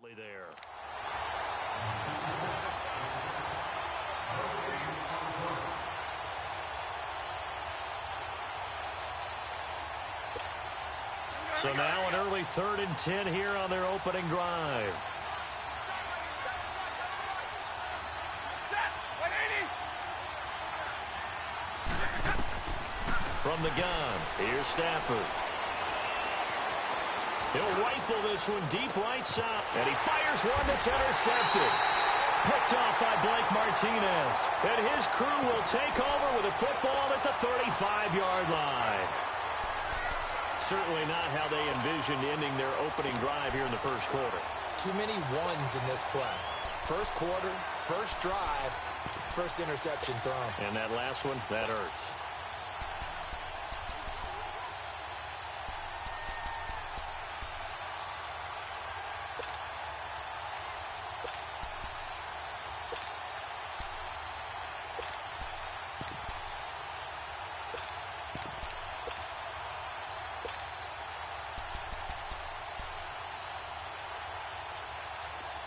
smartly there. So now an early 3rd and 10 here on their opening drive. From the gun, here's Stafford. He'll rifle this one deep right side, and he fires one that's intercepted. Picked off by Blake Martinez, and his crew will take over with a football at the 35-yard line. Certainly not how they envisioned ending their opening drive here in the first quarter. Too many ones in this play. First quarter, first drive, first interception thrown. And that last one, that hurts.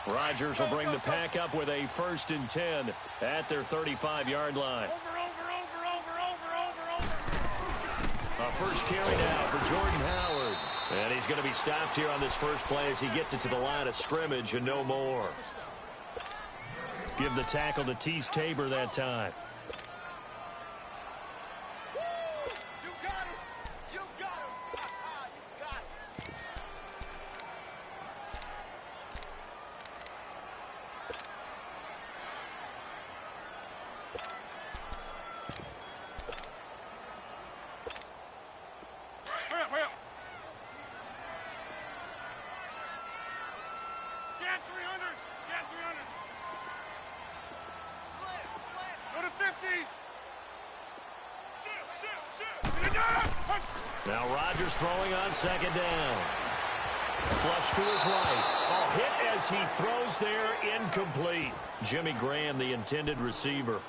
Rodgers will bring the pack up with a 1st and 10 at their 35-yard line. A first carry now for Jordan Howard. And he's going to be stopped here on this first play as he gets it to the line of scrimmage and no more. Give the tackle to Tease Tabor that time. Now Rodgers throwing on 2nd down. Flush to his right. Oh, hit as he throws there, incomplete. Jimmy Graham, the intended receiver.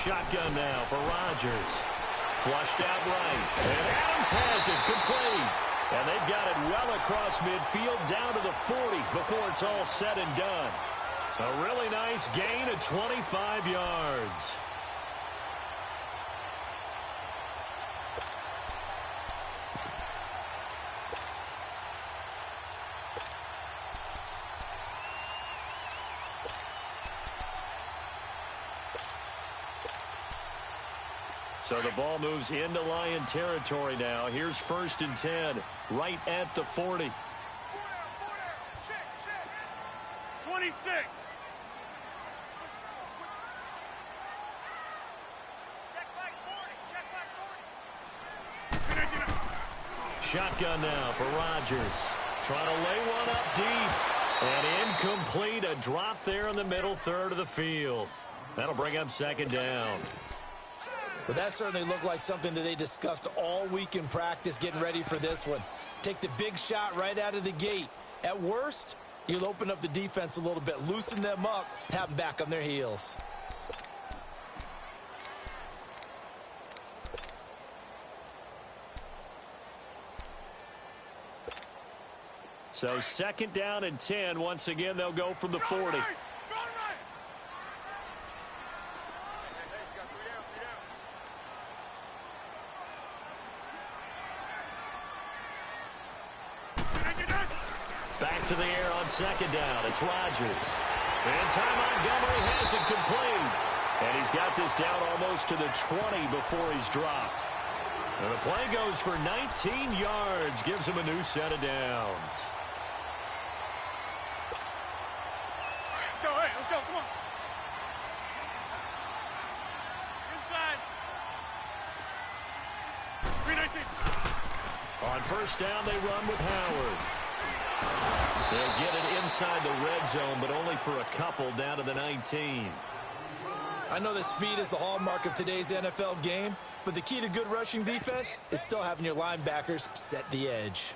Shotgun now for Rodgers. Flushed out right. And Adams has it complete. And they've got it well across midfield down to the 40 before it's all said and done. A really nice gain of 25 yards. So the ball moves into Lion territory now. Here's 1st and 10, right at the 40. 26. Shotgun now for Rodgers. Trying to lay one up deep. And incomplete. A drop there in the middle 3rd of the field. That'll bring up 2nd down. But that certainly looked like something that they discussed all week in practice getting ready for this one. Take the big shot right out of the gate. At worst, you'll open up the defense a little bit, loosen them up, have them back on their heels. So 2nd down and 10. Once again, they'll go from the 40. Back to the air on 2nd down. It's Rodgers. And Ty Montgomery has it complete. And he's got this down almost to the 20 before he's dropped. And the play goes for 19 yards. Gives him a new set of downs. On first down, they run with Howard. They'll get it inside the red zone, but only for a couple down to the 19. I know that speed is the hallmark of today's NFL game, but the key to good rushing defense is still having your linebackers set the edge.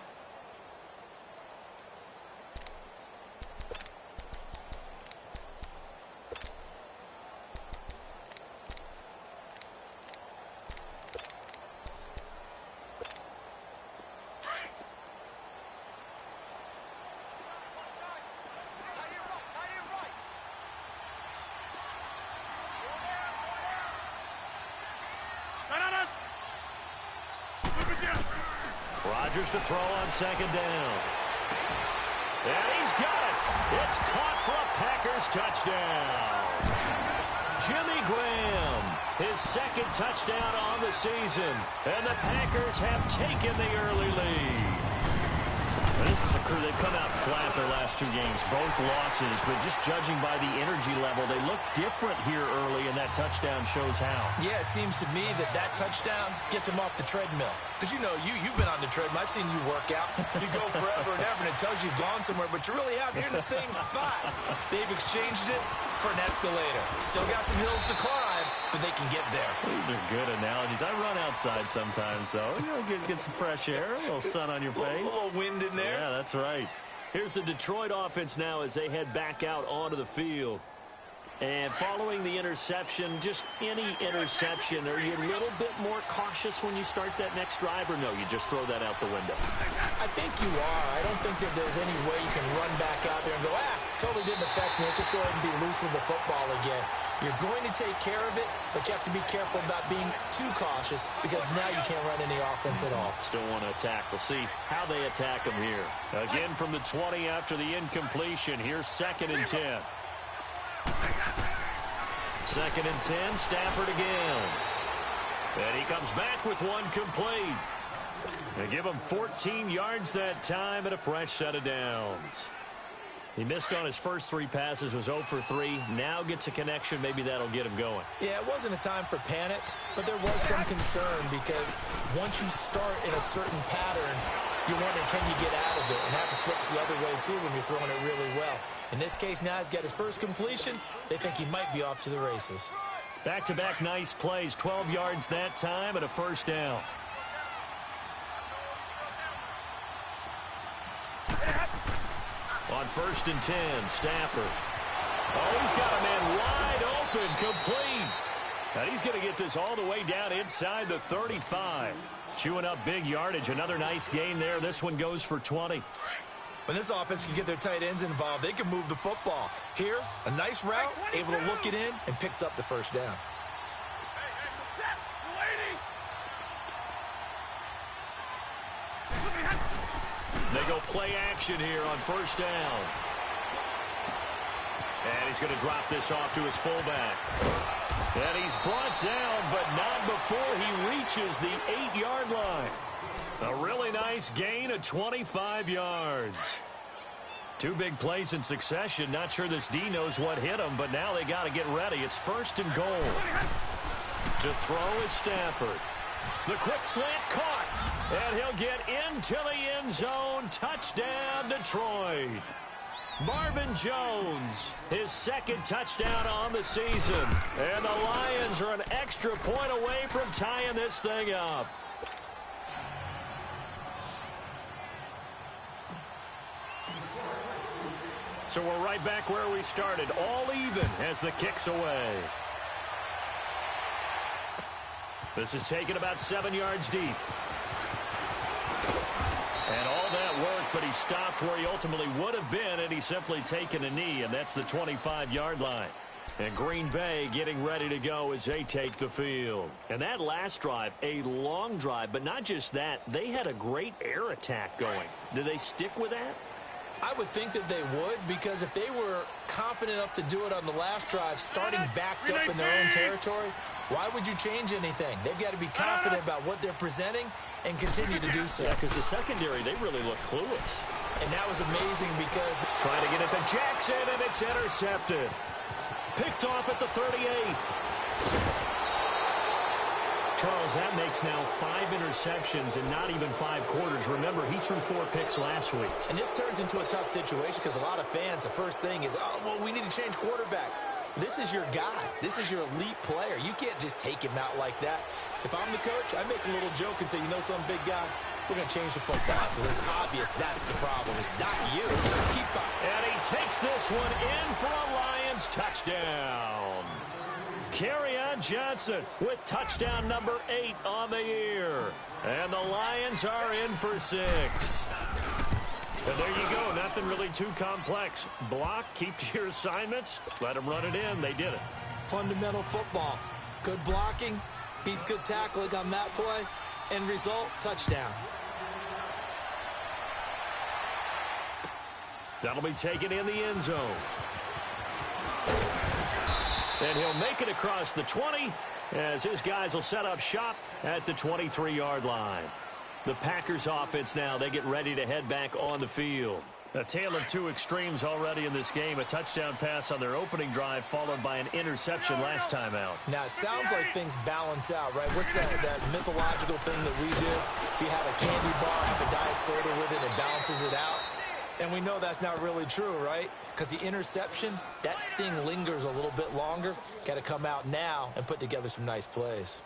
Rodgers to throw on second down. And he's got it. It's caught for a Packers touchdown. Jimmy Graham, his second touchdown on the season. And the Packers have taken the early lead. This is a crew, they've come out flat their last two games, both losses, but just judging by the energy level, they look different here early, and that touchdown shows how. Yeah, it seems to me that touchdown gets them off the treadmill. Because, you know, you've been on the treadmill. I've seen you work out. You go forever and ever, and it tells you you've gone somewhere, but you really have. You're in the same spot. They've exchanged it for an escalator. Still got some hills to climb, but they can get there. These are good analogies. I run outside sometimes, though. You know, get some fresh air, a little sun on your face. A little wind in there. Yeah, that's right. Here's the Detroit offense now as they head back out onto the field. And following the interception, just any interception, are you a little bit more cautious when you start that next drive, or no, you just throw that out the window? I think you are. I don't think that there's any way you can run back out there and go, totally didn't affect me. Let's just go ahead and be loose with the football again. You're going to take care of it, but you have to be careful about being too cautious because now you can't run any offense at all. Still want to attack. We'll see how they attack them here. Again from the 20 after the incompletion. Here's 2nd and 10. 2nd and 10, Stafford again. And he comes back with one complete. They give him 14 yards that time and a fresh set of downs. He missed on his first 3 passes, was 0 for 3. Now gets a connection. Maybe that'll get him going. Yeah, it wasn't a time for panic, but there was some concern because once you start in a certain pattern, you're wondering, can you get out of it? And that flips the other way, too, when you're throwing it really well. In this case, now he's got his first completion. They think he might be off to the races. Back-to-back nice plays. 12 yards that time and a first down. On 1st and 10, Stafford. Oh, he's got a man wide open, complete. And he's going to get this all the way down inside the 35. Chewing up big yardage. Another nice gain there. This one goes for 20. When this offense can get their tight ends involved, they can move the football. Here, a nice route, able to look it in, and picks up the first down. They go play action here on first down. And he's going to drop this off to his fullback. And he's brought down, but not before he reaches the 8-yard line. A really nice gain of 25 yards. 2 big plays in succession. Not sure this D knows what hit him, but now they got to get ready. It's 1st and goal. To throw is Stafford. The quick slant caught. And he'll get into the end zone. Touchdown, Detroit. Marvin Jones, his 2nd touchdown on the season. And the Lions are an extra point away from tying this thing up. So we're right back where we started. All even as the kick's away. This is taken about 7 yards deep. And all that work, but he stopped where he ultimately would have been, and he's simply taken a knee, and that's the 25-yard line. And Green Bay getting ready to go as they take the field. And that last drive, a long drive, but not just that. They had a great air attack going. Do they stick with that? I would think that they would, because if they were confident enough to do it on the last drive, starting backed up in their own territory, why would you change anything? They've got to be confident about what they're presenting and continue to do so. Yeah, because the secondary, they really look clueless. And that was amazing because trying to get it to Jackson, and it's intercepted. Picked off at the 38. Charles, that makes now 5 interceptions in not even 5 quarters. Remember, he threw 4 picks last week. And this turns into a tough situation because a lot of fans, the first thing is, oh, well, we need to change quarterbacks. This is your guy. This is your elite player. You can't just take him out like that. If I'm the coach, I make a little joke and say, you know something, big guy? We're going to change the football. So it's obvious that's the problem. It's not you. Keep fighting. And he takes this one in for a Lions touchdown. Kerryon Johnson with touchdown number 8 on the year. And the Lions are in for 6. And there you go. Nothing really too complex. Block, keep to your assignments, let them run it in. They did it. Fundamental football. Good blocking beats good tackling on that play. End result, touchdown. That'll be taken in the end zone. And he'll make it across the 20 as his guys will set up shop at the 23-yard line. The Packers offense now, they get ready to head back on the field. A tale of 2 extremes already in this game. A touchdown pass on their opening drive followed by an interception last time out. Now, it sounds like things balance out, right? What's that mythological thing that we do? If you have a candy bar, have a diet soda with it, it balances it out. And we know that's not really true, right? Because the interception, that sting lingers a little bit longer. Got to come out now and put together some nice plays.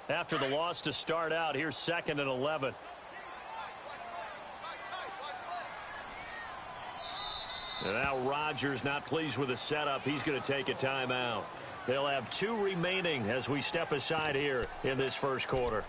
After the loss to start out, here's 2nd and 11. And now Rodgers not pleased with the setup. He's going to take a timeout. They'll have 2 remaining as we step aside here in this first quarter.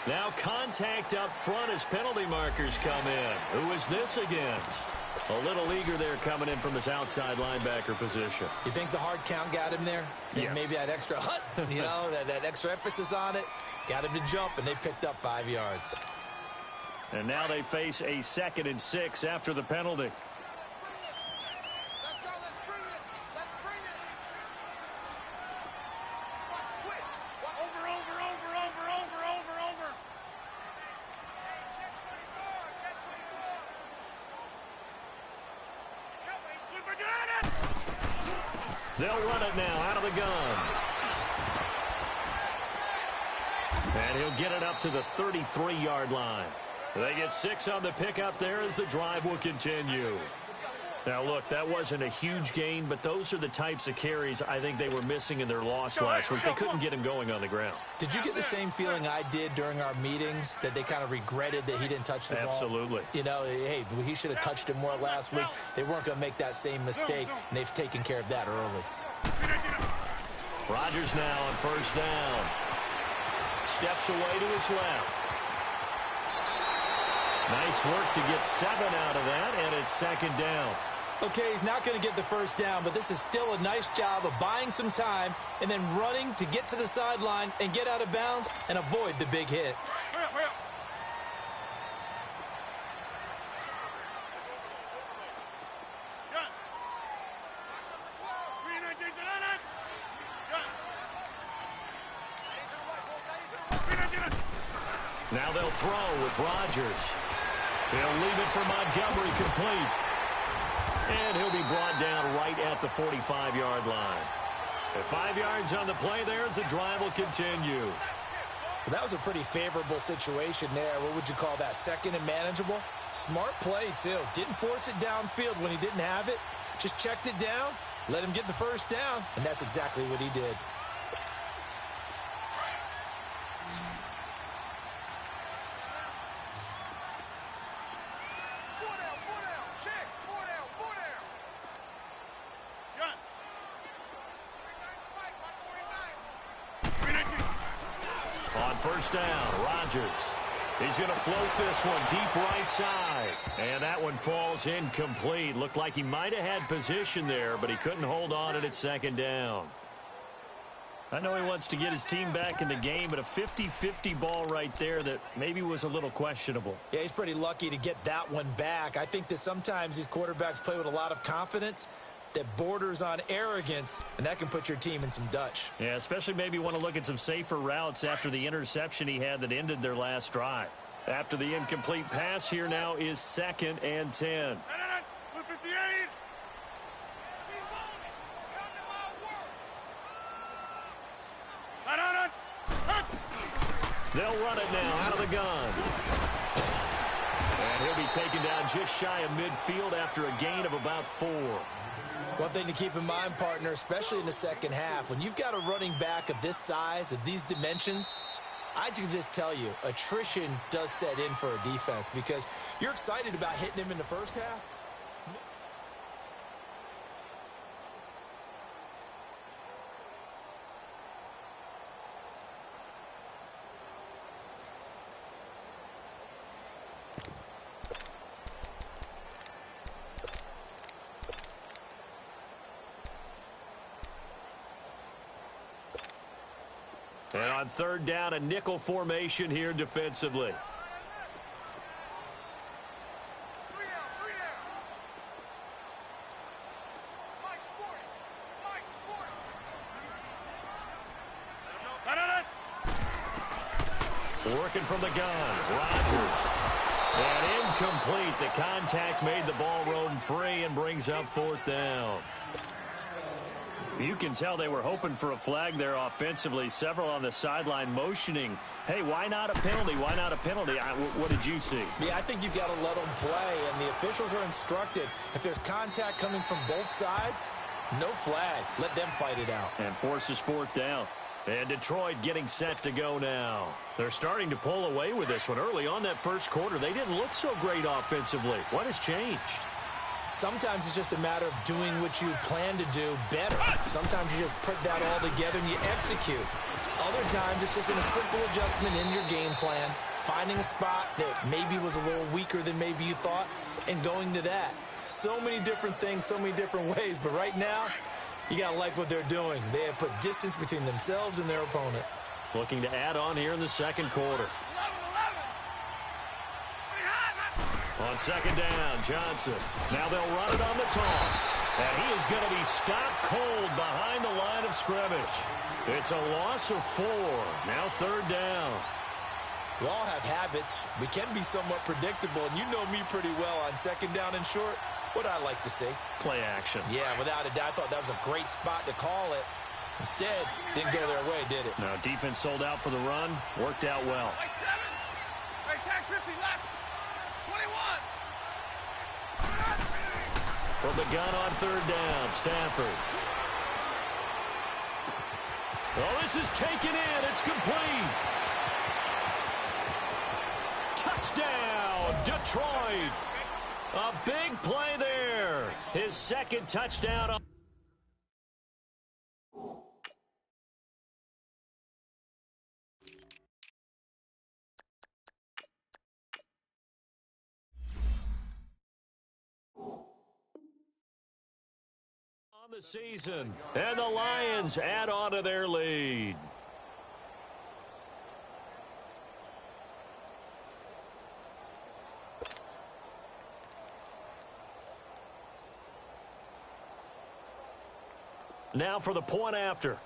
Now contact up front as penalty markers come in. Who is this against? A little eager there coming in from his outside linebacker position. You think the hard count got him there? Yes. Maybe that extra hut, you know, that extra emphasis on it. Got him to jump, and they picked up 5 yards. And now they face a 2nd and 6 after the penalty. They'll run it now out of the gun. And he'll get it up to the 33-yard line. They get 6 on the pickup there as the drive will continue. Now, look, that wasn't a huge gain, but those are the types of carries I think they were missing in their loss last week. They couldn't get him going on the ground. Did you get the same feeling I did during our meetings, that they kind of regretted that he didn't touch the ball? Absolutely. You know, hey, he should have touched it more last week. They weren't going to make that same mistake, and they've taken care of that early. Rodgers now on first down. Steps away to his left. Nice work to get 7 out of that, and it's 2nd down. Okay, he's not going to get the first down, but this is still a nice job of buying some time and then running to get to the sideline and get out of bounds and avoid the big hit. Now they'll throw with Rodgers. He'll leave it for Montgomery complete. And he'll be brought down right at the 45-yard line. At 5 yards on the play there as the drive will continue. Well, that was a pretty favorable situation there. What would you call that? 2nd and manageable? Smart play, too. Didn't force it downfield when he didn't have it. Just checked it down, let him get the first down, and that's exactly what he did. On first down, Rodgers. He's going to float this one deep right side. And that one falls incomplete. Looked like he might have had position there, but he couldn't hold on at second down. I know he wants to get his team back in the game, but a 50-50 ball right there that maybe was a little questionable. Yeah, he's pretty lucky to get that one back. I think that sometimes these quarterbacks play with a lot of confidence that borders on arrogance, and that can put your team in some Dutch. Yeah, especially maybe want to look at some safer routes after the interception he had that ended their last drive. After the incomplete pass, here now is 2nd and 10. They'll run it now out of the gun. And he'll be taken down just shy of midfield after a gain of about 4. One thing to keep in mind, partner, especially in the second half, when you've got a running back of this size, of these dimensions, I can just tell you, attrition does set in for a defense because you're excited about hitting him in the first half. And on 3rd down, a nickel formation here defensively. Working from the gun, Rodgers. And incomplete. The contact made the ball roam free and brings up 4th down. You can tell they were hoping for a flag there offensively. Several on the sideline motioning, hey, why not a penalty? Why not a penalty? What did you see? Yeah, I think you've got to let them play, and the officials are instructed. If there's contact coming from both sides, no flag. Let them fight it out. And forces 4th down. And Detroit getting set to go now. They're starting to pull away with this one. Early on that first quarter, they didn't look so great offensively. What has changed? Sometimes it's just a matter of doing what you plan to do better. Sometimes you just put that all together and you execute. Other times it's just in a simple adjustment in your game plan, finding a spot that maybe was a little weaker than maybe you thought, and going to that. So many different things, so many different ways, but right now, you got to like what they're doing. They have put distance between themselves and their opponent. Looking to add on here in the second quarter. On 2nd down, Johnson. Now they'll run it on the toss. And he is going to be stopped cold behind the line of scrimmage. It's a loss of 4. Now 3rd down. We all have habits. We can be somewhat predictable, and you know me pretty well on 2nd down and short. What I like to see? Play action. Yeah, without a doubt. I thought that was a great spot to call it. Instead, didn't go their way, did it? No, defense sold out for the run. Worked out well. Hey, tag 50 left. 21. From the gun on 3rd down, Stafford. Oh, this is taken in. It's complete. Touchdown, Detroit. A big play there. His 2nd touchdown. On the season. And the Lions add on to their lead. Now for the point after.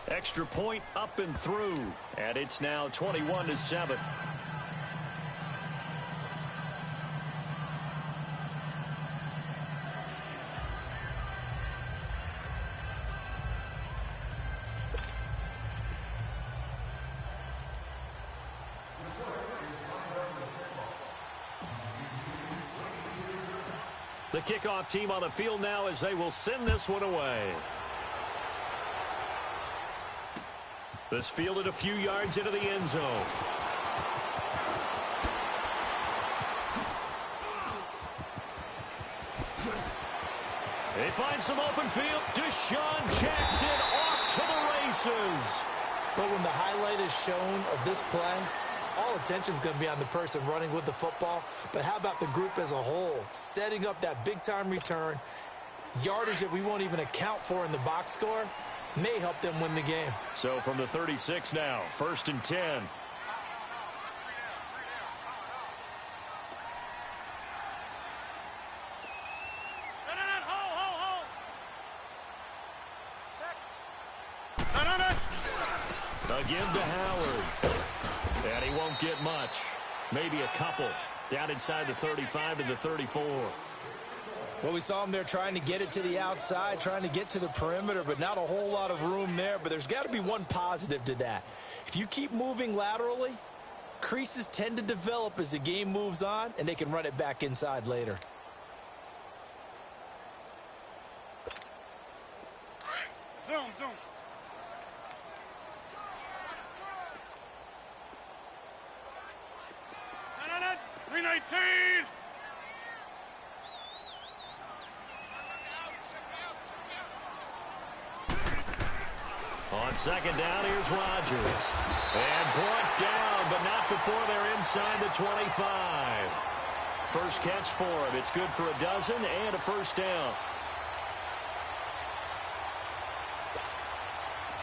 Extra point up and through. And it's now 21-7. The kickoff team on the field now as they will send this one away. This fielded a few yards into the end zone. find some open field. Deshaun Jackson off to the races. But when the highlight is shown of this play, all attention is going to be on the person running with the football. But how about the group as a whole? Setting up that big-time return, yardage that we won't even account for in the box score, may help them win the game. So from the 36 now, 1st and 10. A give to Howard. And he won't get much. Maybe a couple. Down inside the 35 to the 34. Well, we saw him there trying to get it to the outside, trying to get to the perimeter, but not a whole lot of room there. But there's got to be one positive to that. If you keep moving laterally, creases tend to develop as the game moves on, and they can run it back inside later. Zoom. 319. On 2nd down, here's Rodgers. And brought down, but not before they're inside the 25. First catch for him. It's good for a dozen and a first down.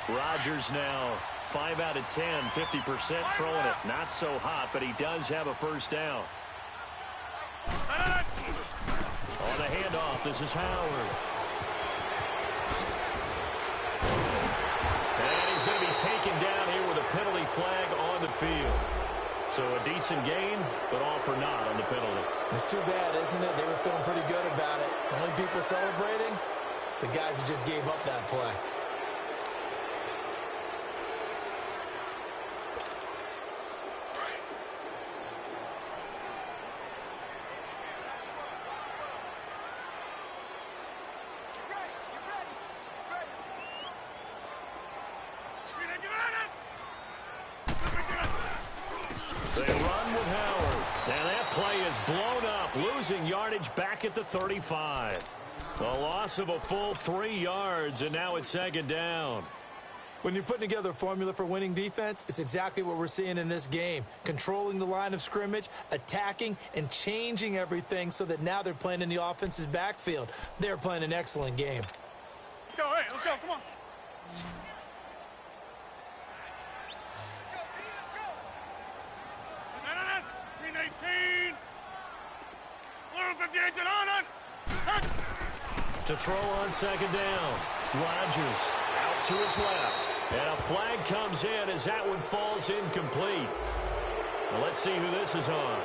Rodgers now 5 out of 10, 50% throwing it. Not so hot, but he does have a first down. On the handoff, this is Howard. And he's going to be taken down here with a penalty flag on the field. So a decent gain, but all for naught on the penalty. It's too bad, isn't it? They were feeling pretty good about it. The only people celebrating, the guys who just gave up that play. Blown up, losing yardage back at the 35. A loss of a full 3 yards, and now it's 2nd down. When you're putting together a formula for winning defense, it's exactly what we're seeing in this game. Controlling the line of scrimmage, attacking, and changing everything so that now they're playing in the offense's backfield. They're playing an excellent game. Let's go, hey, let's go, come on. To throw on 2nd down. Rodgers out to his left. And a flag comes in as that one falls incomplete. Well, let's see who this is on.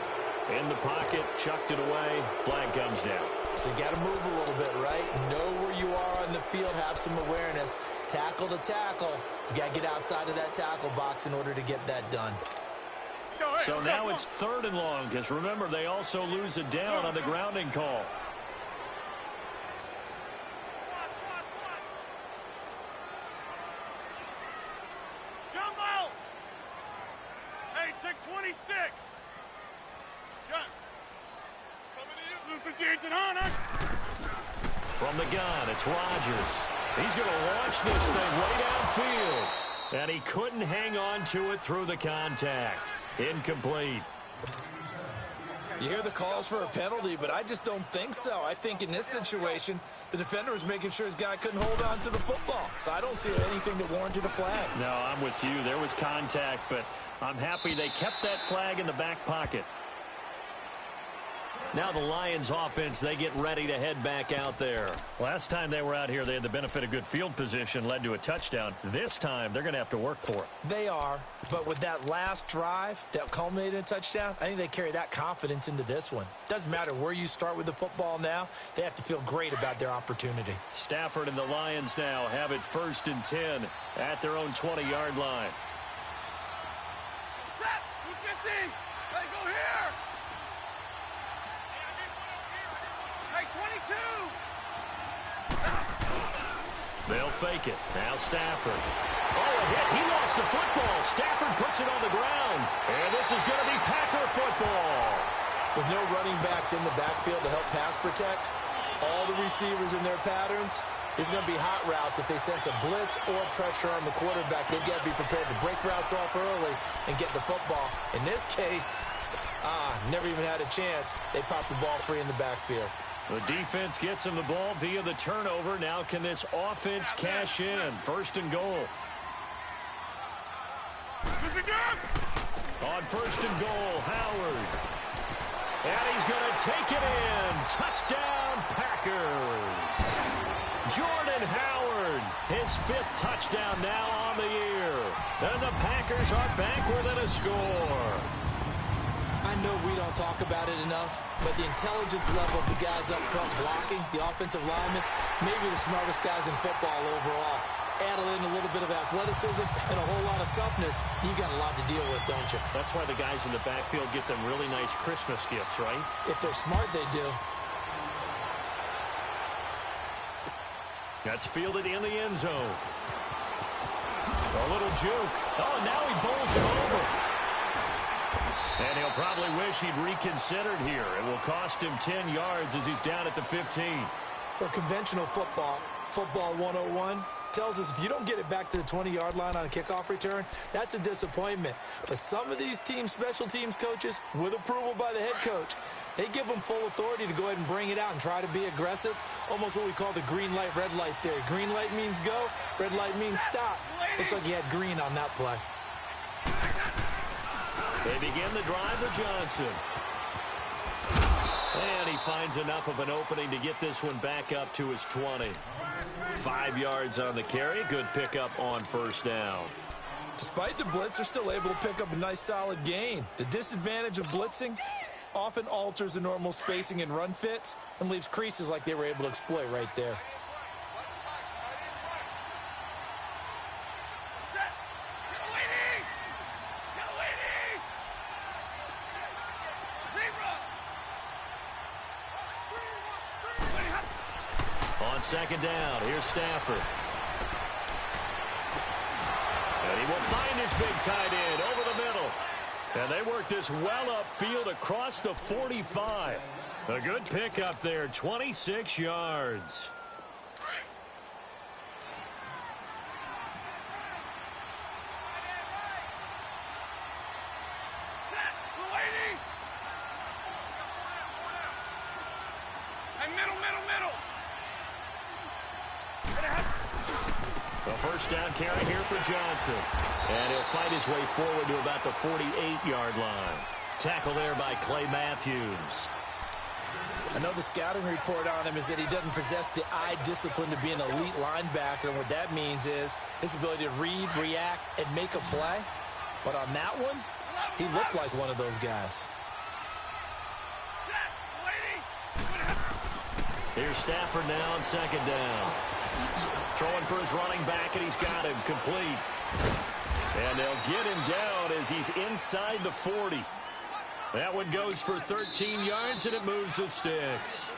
In the pocket, chucked it away. Flag comes down. So you got to move a little bit, right? Know where you are on the field, have some awareness. Tackle to tackle. You got to get outside of that tackle box in order to get that done. So now it's 3rd and long, because remember, they also lose a down on the grounding call. Jumbo! Hey, check 26. Gun. Coming to you. 58 on it. From the gun, it's Rodgers. He's going to launch this thing way downfield. And he couldn't hang on to it through the contact. Incomplete. You hear the calls for a penalty, but I just don't think so. I think in this situation, the defender was making sure his guy couldn't hold on to the football. So I don't see anything that warranted a flag. No, I'm with you. There was contact, but I'm happy they kept that flag in the back pocket. Now the Lions offense, they get ready to head back out there. Last time they were out here, they had the benefit of good field position, led to a touchdown. This time, they're going to have to work for it. They are, but with that last drive that culminated in a touchdown, I think they carry that confidence into this one. Doesn't matter where you start with the football now, they have to feel great about their opportunity. Stafford and the Lions now have it 1st and 10 at their own 20-yard line. Set! 250! Hey, go here! Hey, 22! They'll fake it. Now Stafford. Oh, a hit. He lost the football. Stafford puts it on the ground. And this is going to be Packer football. With no running backs in the backfield to help pass protect, all the receivers in their patterns. It's going to be hot routes. If they sense a blitz or pressure on the quarterback, they've got to be prepared to break routes off early and get the football. In this case, never even had a chance. They popped the ball free in the backfield. The defense gets him the ball via the turnover. Now can this offense cash in? First and goal. On first and goal, Howard. And he's going to take it in. Touchdown, Packers. Jordan Howard, his 5th touchdown now on the year. And the Packers are back within a score. I know we don't talk about it enough, but the intelligence level of the guys up front blocking, the offensive linemen, maybe the smartest guys in football overall. Add in a little bit of athleticism and a whole lot of toughness, you got a lot to deal with, don't you? That's why the guys in the backfield get them really nice Christmas gifts, right? If they're smart, they do. That's fielded in the end zone. A little juke. Oh, now he bowls him over. And he'll probably wish he'd reconsidered here. It will cost him 10 yards as he's down at the 15. Well, conventional football 101, tells us if you don't get it back to the 20-yard line on a kickoff return, that's a disappointment. But some of these team special teams coaches, with approval by the head coach, they give them full authority to go ahead and bring it out and try to be aggressive. Almost what we call the green light, red light theory. Green light means go, red light means stop. Looks like he had green on that play. They begin the drive with Johnson. And he finds enough of an opening to get this one back up to his 20. 5 yards on the carry. Good pickup on first down. Despite the blitz, they're still able to pick up a nice solid gain. The disadvantage of blitzing often alters the normal spacing and run fits and leaves creases like they were able to exploit right there. On second down, here's Stafford. And he will find his big tight end over the middle. And they work this well upfield across the 45. A good pickup there, 26 yards. A first down carry here for Johnson. And he'll fight his way forward to about the 48-yard line. Tackle there by Clay Matthews. I know the scouting report on him is that he doesn't possess the eye discipline to be an elite linebacker. And what that means is his ability to read, react, and make a play. But on that one, he looked like one of those guys. Here's Stafford now on second down. Throwing for his running back, and he's got him complete. And they'll get him down as he's inside the 40. That one goes for 13 yards, and it moves the sticks.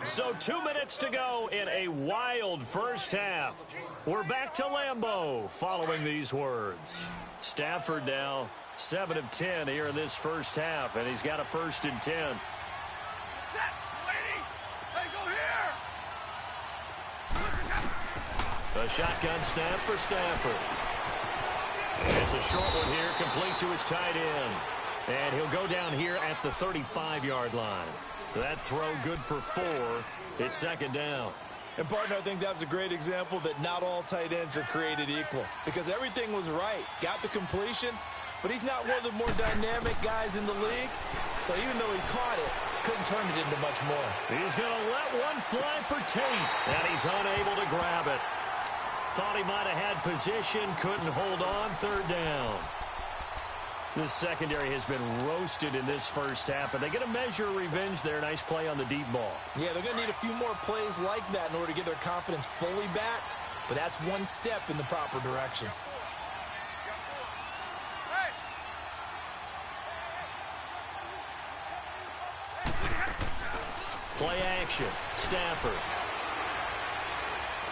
So 2 minutes to go in a wild first half. We're back to Lambeau following these words. Stafford now 7 of 10 here in this first half, and he's got a 1st and 10. A shotgun snap for Stafford. It's a short one here, complete to his tight end. And he'll go down here at the 35-yard line. That throw good for 4. It's second down. And, partner, I think that was a great example that not all tight ends are created equal. Because everything was right. Got the completion, but he's not one of the more dynamic guys in the league. So even though he caught it, couldn't turn it into much more. He's going to let one fly for Tate. And he's unable to grab it. Thought he might have had position, couldn't hold on, third down. This secondary has been roasted in this first half, and they get a measure of revenge there. Nice play on the deep ball. Yeah, they're going to need a few more plays like that in order to get their confidence fully back, but that's one step in the proper direction. Play action, Stafford.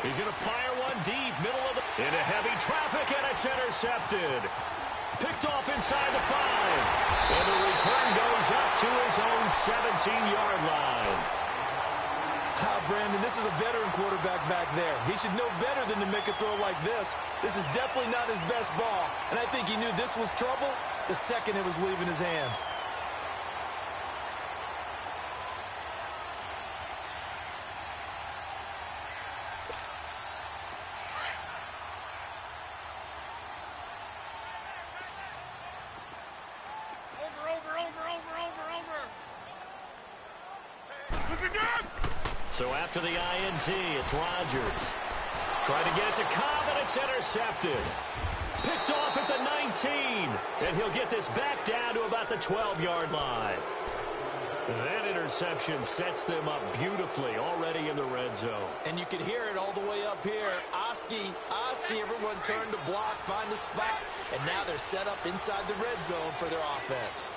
He's going to fire one deep, middle of the... into heavy traffic, and it's intercepted. Picked off inside the 5. And the return goes up to his own 17-yard line. Brandon, this is a veteran quarterback back there. He should know better than to make a throw like this. This is definitely not his best ball, and I think he knew this was trouble the second it was leaving his hand. So after the INT, it's Rodgers. Trying to get it to Cobb, and it's intercepted. Picked off at the 19, and he'll get this back down to about the 12-yard line. That interception sets them up beautifully already in the red zone. And you can hear it all the way up here. Oski, everyone turned to block, find a spot, and now they're set up inside the red zone for their offense.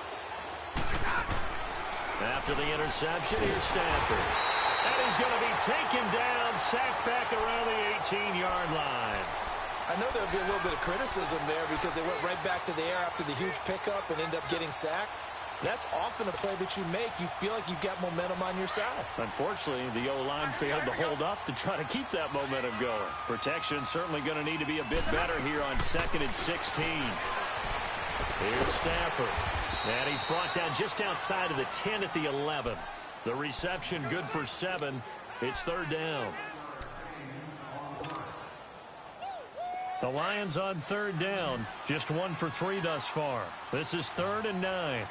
After the interception, here's Stafford. And he's going to be taken down, sacked back around the 18-yard line. I know there'll be a little bit of criticism there because they went right back to the air after the huge pickup and end up getting sacked. That's often a play that you make. You feel like you've got momentum on your side. Unfortunately, the O-line failed to hold up to try to keep that momentum going. Protection certainly going to need to be a bit better here on 2nd and 16. Here's Stafford. And he's brought down just outside of the 10 at the 11. The reception good for 7. It's 3rd down. The Lions on 3rd down. Just 1 for 3 thus far. This is 3rd and 9.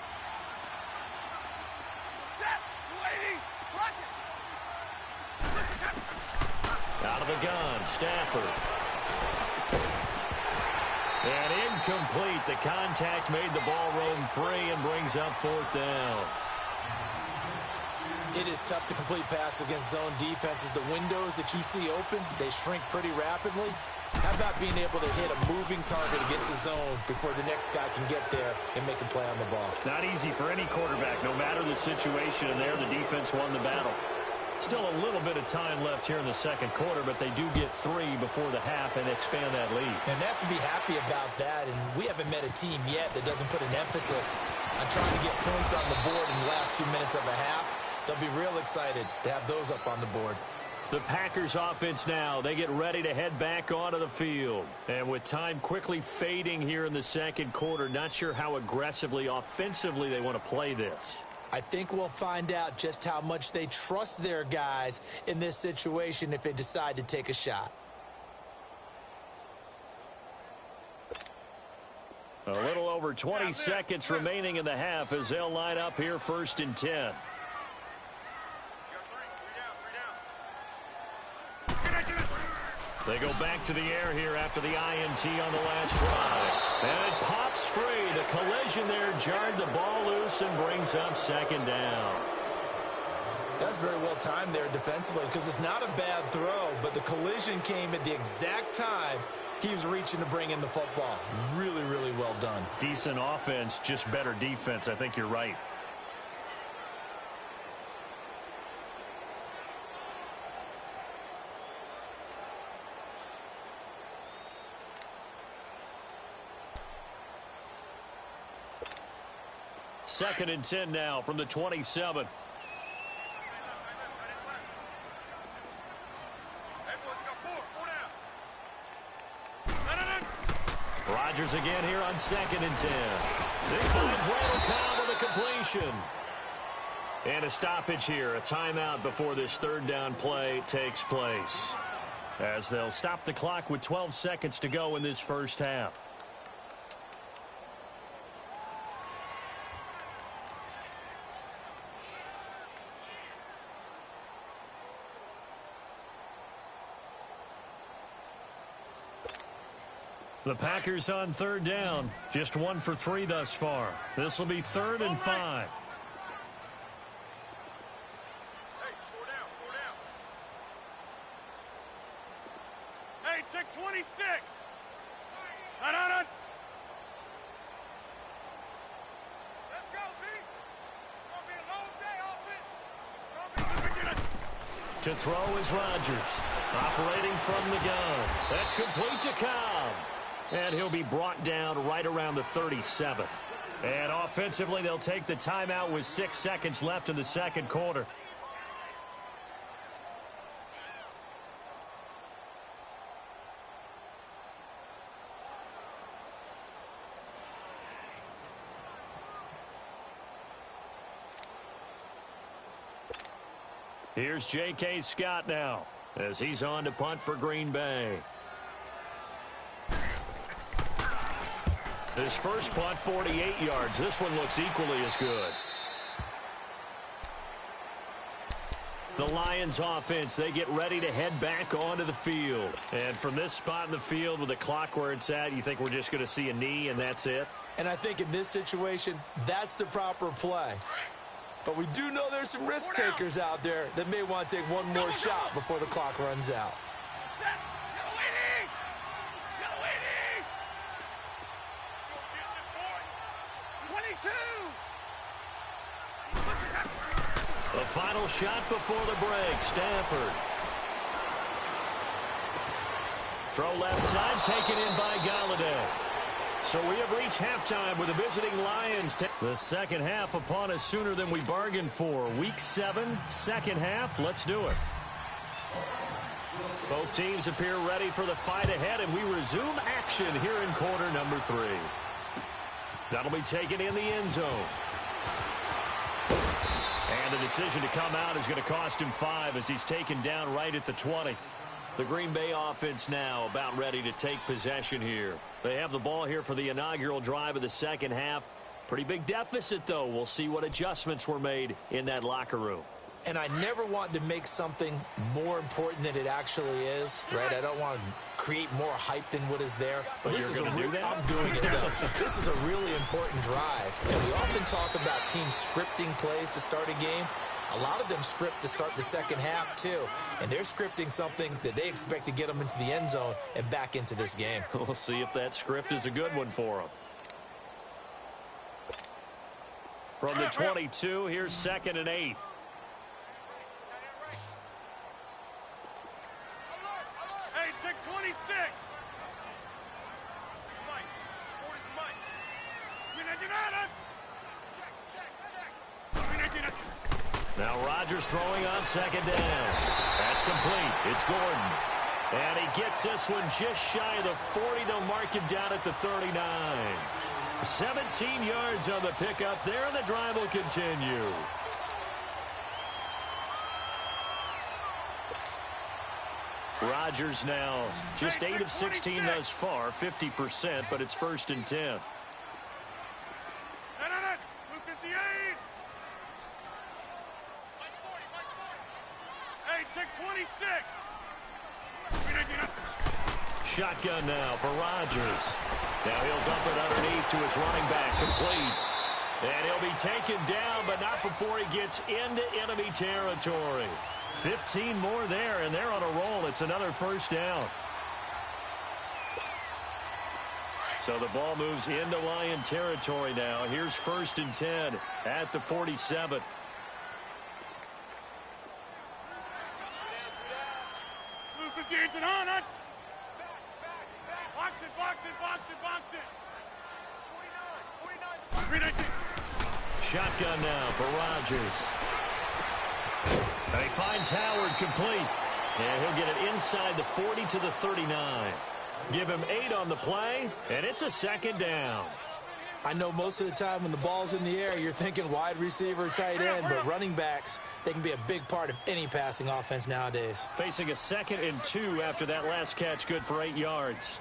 Out of the gun, Stafford. And incomplete. The contact made the ball roam free and brings up 4th down. It is tough to complete pass against zone defenses. The windows that you see open, they shrink pretty rapidly. How about being able to hit a moving target against a zone before the next guy can get there and make a play on the ball? Not easy for any quarterback, no matter the situation. And there, the defense won the battle. Still a little bit of time left here in the 2nd quarter, but they do get 3 before the half and expand that lead. And they have to be happy about that. And we haven't met a team yet that doesn't put an emphasis on trying to get points on the board in the last 2 minutes of a half. They'll be real excited to have those up on the board. The Packers offense now, they get ready to head back onto the field. And with time quickly fading here in the 2nd quarter, not sure how aggressively, offensively they want to play this. I think we'll find out just how much they trust their guys in this situation if they decide to take a shot. A little over 20 seconds remaining in the half as they'll line up here 1st and 10. They go back to the air here after the INT on the last drive. And it pops free. The collision there jarred the ball loose and brings up 2nd down. That's very well timed there defensively because it's not a bad throw, but the collision came at the exact time he was reaching to bring in the football. Really, really well done. Decent offense, just better defense. I think you're right. Second and 10 now from the 27. Rodgers again here on 2nd and 10. He finds Randall Cobb with a completion. And a stoppage here, a timeout before this 3rd down play takes place. As they'll stop the clock with 12 seconds to go in this first half. The Packers on 3rd down. Just 1 for 3 thus far. This will be 3rd and 5. Hey, 4 down, 4 down. Hey, check 26. No. Let's go, D. It's going to be a long day, offense. It's going to be... To throw is Rodgers. Operating from the gun. That's complete to Cobb. And he'll be brought down right around the 37. And offensively, they'll take the timeout with 6 seconds left in the second quarter. Here's J.K. Scott now as he's on to punt for Green Bay. His first punt, 48 yards. This one looks equally as good. The Lions offense, they get ready to head back onto the field. And from this spot in the field with the clock where it's at, you think we're just going to see a knee and that's it? And I think in this situation, that's the proper play. But we do know there's some risk takers out there that may want to take one more shot before the clock runs out. The final shot before the break, Stafford. Throw left side, taken in by Gotw. So we have reached halftime with the visiting Lions. The second half upon us sooner than we bargained for. Week 7, second half. Let's do it. Both teams appear ready for the fight ahead, and we resume action here in quarter number 3. That'll be taken in the end zone. And the decision to come out is going to cost him 5 as he's taken down right at the 20. The Green Bay offense now about ready to take possession here. They have the ball here for the inaugural drive of the second half. Pretty big deficit, though. We'll see what adjustments were made in that locker room. And I never want to make something more important than it actually is, right? I don't want to create more hype than what is there. But this is I'm doing it, though. This is a really important drive. And we often talk about teams scripting plays to start a game. A lot of them script to start the second half, too. And they're scripting something that they expect to get them into the end zone and back into this game. We'll see if that script is a good one for them. From the 22, here's 2nd and 8. Hey, check 26. Mike, 40's Mike. Check. Now Rodgers throwing on 2nd down. That's complete. It's Gordon. And he gets this one just shy of the 40. They'll mark him down at the 39. 17 yards on the pickup there, and the drive will continue. Rodgers now just 8 of 16 thus far, 50%, but it's 1st and 10. Move 58. Hey, check 26. Shotgun now for Rodgers. Now he'll dump it underneath to his running back, complete. And he'll be taken down, but not before he gets into enemy territory. 15 more there, and they're on a roll. It's another 1st down. So the ball moves into Lion territory now. Here's 1st and 10 at the 47. Move 58 to the on. Box it. 49. Shotgun now for Rodgers. And he finds Howard complete. And he'll get it inside the 40 to the 39. Give him 8 on the play, and it's a 2nd down. I know most of the time when the ball's in the air, you're thinking wide receiver, tight end, but running backs, they can be a big part of any passing offense nowadays. Facing a 2nd and 2 after that last catch, good for 8 yards.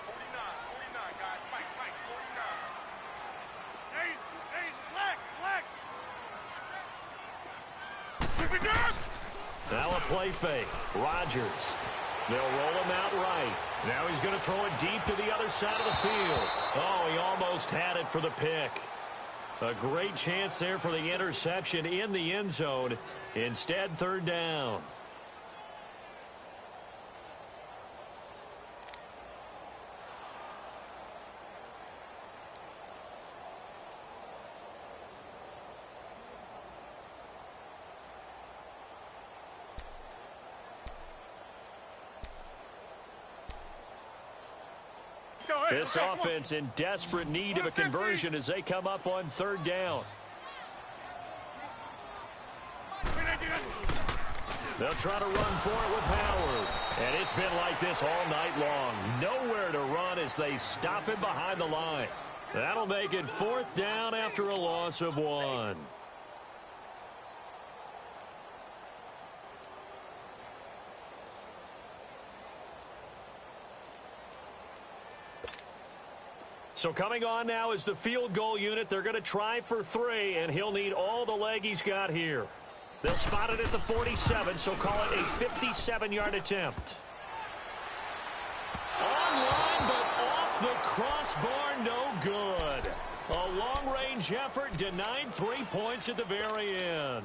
49, guys. Mike, 49. Lex. Now a play fake. Rodgers. They'll roll him out right. Now he's going to throw it deep to the other side of the field. Oh, he almost had it for the pick. A great chance there for the interception in the end zone. Instead, 3rd down. This offense in desperate need of a conversion as they come up on third down. They'll try to run for it with Howard. And it's been like this all night long. Nowhere to run as they stop him behind the line. That'll make it fourth down after a loss of 1. So coming on now is the field goal unit. They're going to try for 3, and he'll need all the leg he's got here. They'll spot it at the 47, so call it a 57-yard attempt. Online, but off the crossbar, no good. A long-range effort denied 3 points at the very end.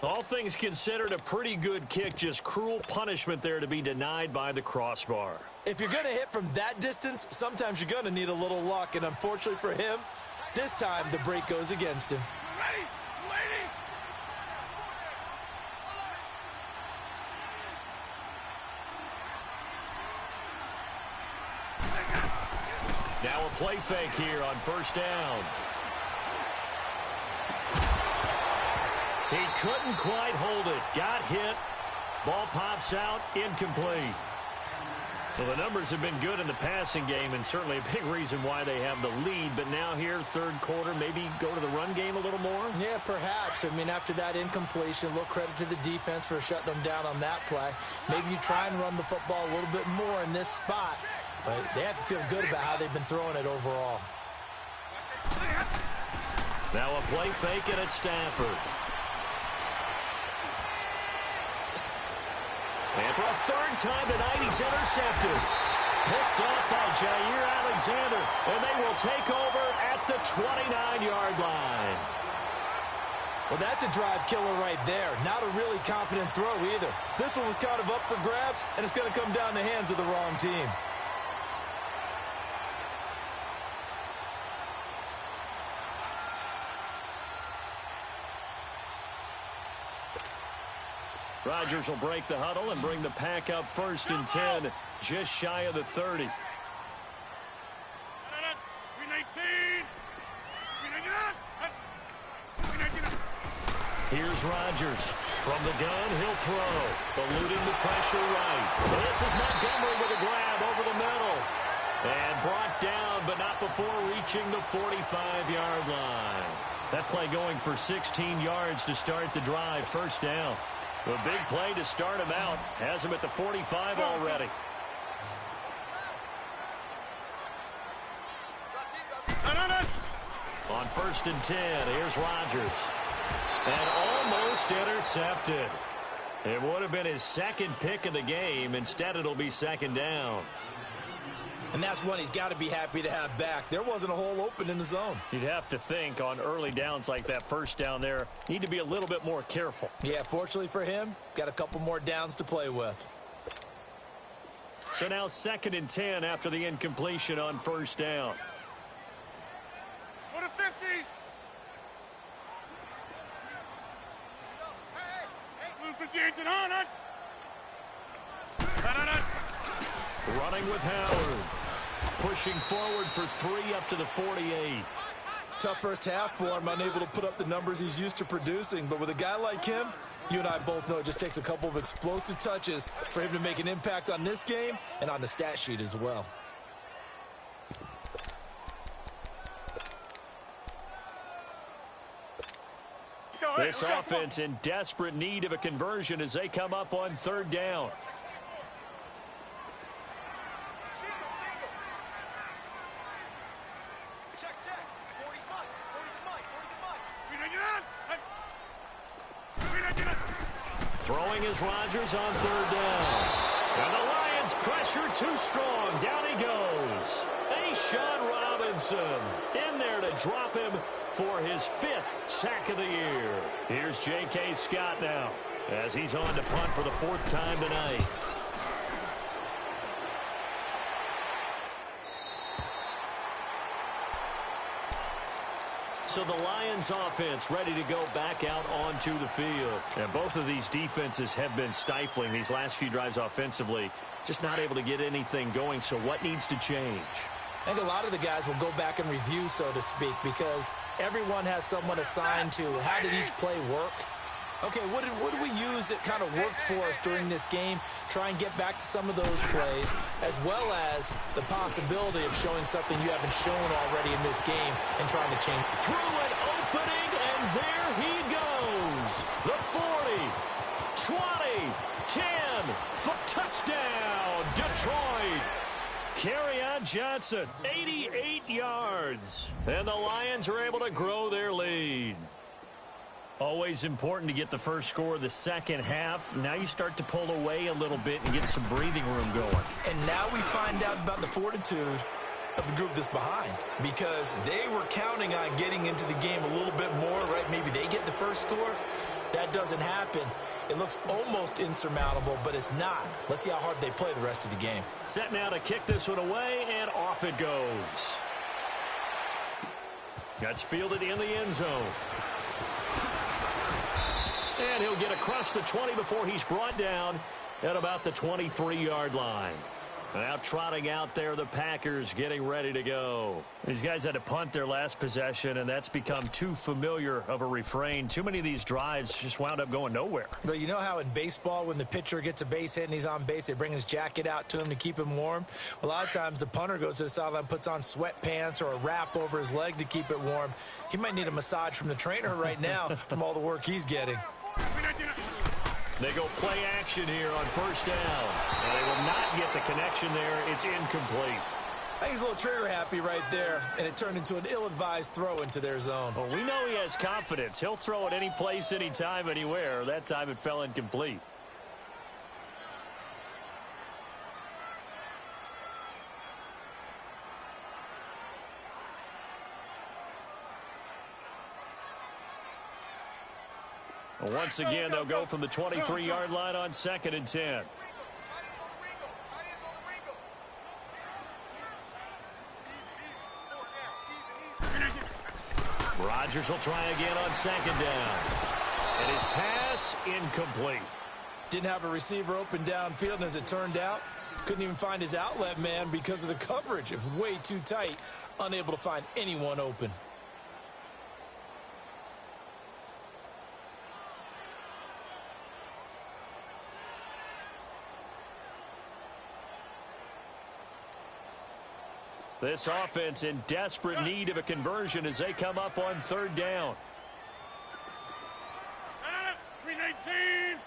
All things considered, a pretty good kick, just cruel punishment there to be denied by the crossbar. If you're going to hit from that distance, sometimes you're going to need a little luck, and unfortunately for him, this time the break goes against him. Ready? Waiting. Now a play fake here on first down. He couldn't quite hold it. Got hit. Ball pops out. Incomplete. Well, the numbers have been good in the passing game and certainly a big reason why they have the lead. But now here, third quarter, maybe go to the run game a little more? Yeah, perhaps. I mean, after that incompletion, a little credit to the defense for shutting them down on that play. Maybe you try and run the football a little bit more in this spot. But they have to feel good about how they've been throwing it overall. Now a play fake and it's Stafford. And for a third time tonight, he's intercepted. Picked off by Jair Alexander. And they will take over at the 29-yard line. Well, that's a drive killer right there. Not a really confident throw either. This one was kind of up for grabs, and it's going to come down the hands of the wrong team. Rodgers will break the huddle and bring the pack up first and 10, just shy of the 30. Here's Rodgers. From the gun, he'll throw. Eluding the pressure right. This is Montgomery with a grab over the middle. And brought down, but not before reaching the 45-yard line. That play going for 16 yards to start the drive. First down. A big play to start him out. Has him at the 45 already. On first and 10, here's Rodgers. And almost intercepted. It would have been his second pick of the game. Instead, it'll be second down. And that's one he's got to be happy to have back. There wasn't a hole open in the zone. You'd have to think on early downs like that first down there, need to be a little bit more careful. Yeah, fortunately for him, got a couple more downs to play with. So now second and 10 after the incompletion on first down. Go to 50. Move 58 to on. Running with Howard. Pushing forward for 3 up to the 48. Tough first half for him, unable to put up the numbers he's used to producing. But with a guy like him, you and I both know it just takes a couple of explosive touches for him to make an impact on this game and on the stat sheet as well. This offense in desperate need of a conversion as they come up on third down. Throwing is Rodgers on third down. And the Lions pressure too strong. Down he goes. A'Shawn Robinson in there to drop him for his 5th sack of the year. Here's J.K. Scott now as he's on to punt for the 4th time tonight. So the Lions offense ready to go back out onto the field. And both of these defenses have been stifling these last few drives offensively. Just not able to get anything going. So what needs to change? I think a lot of the guys will go back and review, so to speak, because everyone has someone assigned to how did each play work. Okay, what did we use that kind of worked for us during this game? Try and get back to some of those plays, as well as the possibility of showing something you haven't shown already in this game and trying to change. Through an opening, and there he goes. The 40, 20, 10, for touchdown, Detroit. Kerryon Johnson, 88 yards. And the Lions are able to grow their lead. Always important to get the first score of the second half. Now you start to pull away a little bit and get some breathing room going. And now we find out about the fortitude of the group that's behind, because they were counting on getting into the game a little bit more, right? Maybe they get the first score. That doesn't happen. It looks almost insurmountable, but it's not. Let's see how hard they play the rest of the game. Set now to kick this one away, and off it goes. That's fielded in the end zone. And he'll get across the 20 before he's brought down at about the 23-yard line. Now trotting out there, the Packers getting ready to go. These guys had to punt their last possession, and that's become too familiar of a refrain. Too many of these drives just wound up going nowhere. But you know how in baseball, when the pitcher gets a base hit and he's on base, they bring his jacket out to him to keep him warm? A lot of times the punter goes to the sideline, puts on sweatpants or a wrap over his leg to keep it warm. He might need a massage from the trainer right now from all the work he's getting. They go play action here on first down. And they will not get the connection there. It's incomplete. I think he's a little trigger happy right there, and it turned into an ill-advised throw into their zone. Well, we know he has confidence. He'll throw it any place, anytime, anywhere. That time it fell incomplete. Once again, they'll go from the 23-yard line on 2nd and 10. Rodgers will try again on 2nd down. And his pass incomplete. Didn't have a receiver open downfield, and as it turned out, couldn't even find his outlet man because of the coverage. It was way too tight, unable to find anyone open. This offense in desperate need of a conversion as they come up on 3rd down. 319.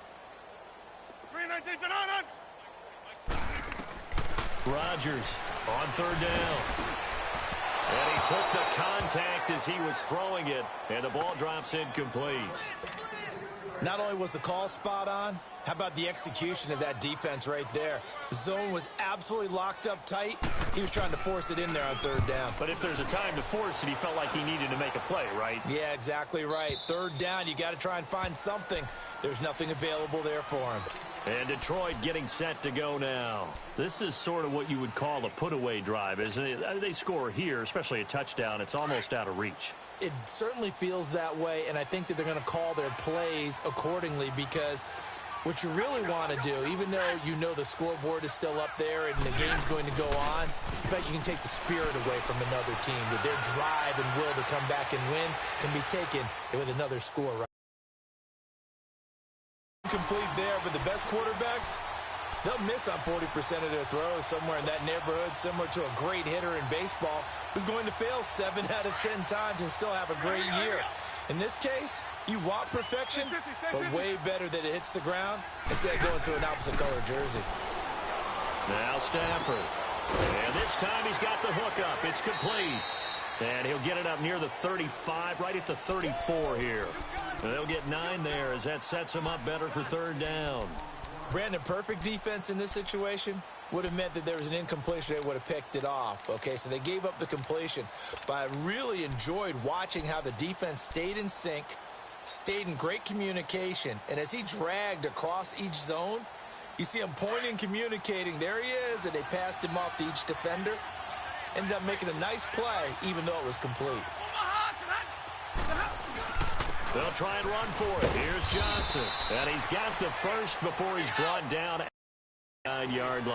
Rodgers on 3rd down. And he took the contact as he was throwing it, and the ball drops incomplete. Not only was the call spot on, how about the execution of that defense right there? The zone was absolutely locked up tight. He was trying to force it in there on 3rd down. But if there's a time to force it, he felt like he needed to make a play, right? Yeah, exactly right. 3rd down, you got to try and find something. There's nothing available there for him. And Detroit getting set to go now. This is sort of what you would call a put-away drive, isn't it? They score here, especially a touchdown. It's almost out of reach. It certainly feels that way, and I think that they're going to call their plays accordingly, because what you really want to do, even though you know the scoreboard is still up there and the game's going to go on, in fact, you can take the spirit away from another team, that their drive and will to come back and win can be taken with another score. Right? Complete there, but the best quarterbacks, they'll miss on 40% of their throws, somewhere in that neighborhood, similar to a great hitter in baseball who's going to fail 7 out of 10 times and still have a great year. In this case, you want perfection, but way better that it hits the ground instead of going to an opposite color jersey. Now Stafford. And this time he's got the hook up. It's complete. And he'll get it up near the 35, right at the 34 here. And they'll get 9 there as that sets him up better for 3rd down. Brandon, perfect defense in this situation would have meant that there was an incompletion. They would have picked it off. Okay, so they gave up the completion. But I really enjoyed watching how the defense stayed in sync, stayed in great communication. And as he dragged across each zone, you see him pointing, communicating. There he is, and they passed him off to each defender. Ended up making a nice play, even though it was complete. They'll try and run for it. Here's Johnson. And he's got the first before he's brought down at the 9-yard line.